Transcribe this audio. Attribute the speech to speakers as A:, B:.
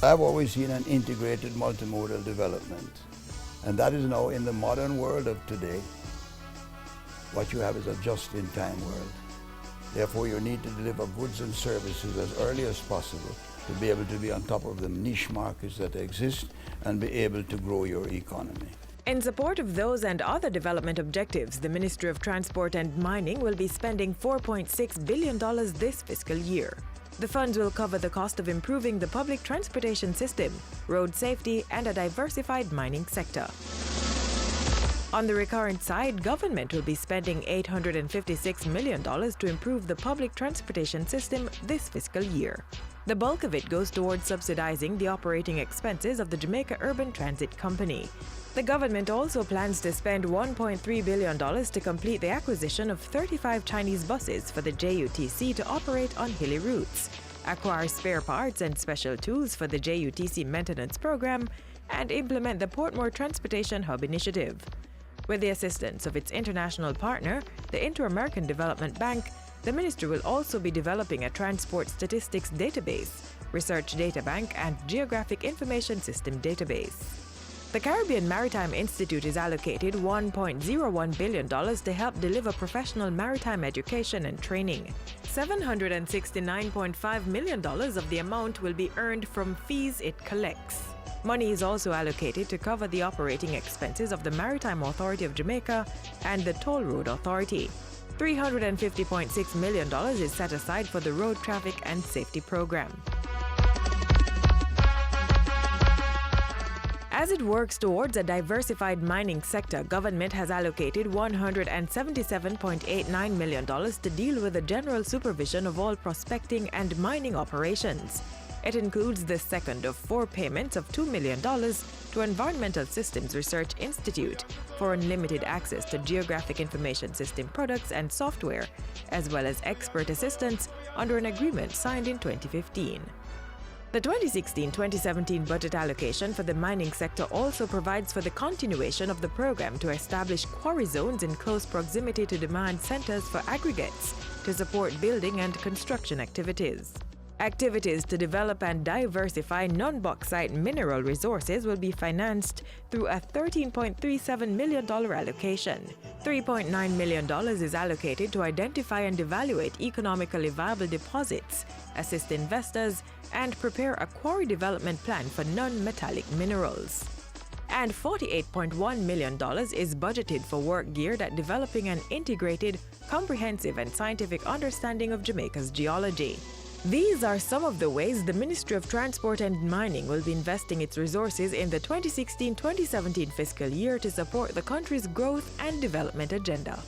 A: I've always seen an integrated multimodal development, and that is now in the modern world of today. What you have is a just-in-time world. Therefore, you need to deliver goods and services as early as possible to be able to be on top of the niche markets that exist and be able to grow your economy.
B: In support of those and other development objectives, the Ministry of Transport and Mining will be spending $4.6 billion this fiscal year. The funds will cover the cost of improving the public transportation system, road safety, and a diversified mining sector. On the recurrent side, government will be spending $856 million to improve the public transportation system this fiscal year. The bulk of it goes towards subsidizing the operating expenses of the Jamaica Urban Transit Company. The government also plans to spend $1.3 billion to complete the acquisition of 35 Chinese buses for the JUTC to operate on hilly routes, acquire spare parts and special tools for the JUTC maintenance program, and implement the Portmore Transportation Hub initiative. With the assistance of its international partner, the Inter-American Development Bank, the ministry will also be developing a transport statistics database, research data bank, and geographic information system database. The Caribbean Maritime Institute is allocated $1.01 billion to help deliver professional maritime education and training. $769.5 million of the amount will be earned from fees it collects. Money is also allocated to cover the operating expenses of the Maritime Authority of Jamaica and the Toll Road Authority. $350.6 million is set aside for the Road Traffic and Safety Program. As it works towards a diversified mining sector, government has allocated $177.89 million to deal with the general supervision of all prospecting and mining operations. It includes the second of 4 payments of $2 million to Environmental Systems Research Institute for unlimited access to geographic information system products and software, as well as expert assistance under an agreement signed in 2015. The 2016-2017 budget allocation for the mining sector also provides for the continuation of the program to establish quarry zones in close proximity to demand centers for aggregates to support building and construction activities. Activities to develop and diversify non-bauxite mineral resources will be financed through a $13.37 million allocation. $3.9 million is allocated to identify and evaluate economically viable deposits, assist investors, and prepare a quarry development plan for non-metallic minerals. And $48.1 million is budgeted for work geared at developing an integrated, comprehensive, and scientific understanding of Jamaica's geology. These are some of the ways the Ministry of Transport and Mining will be investing its resources in the 2016-2017 fiscal year to support the country's growth and development agenda.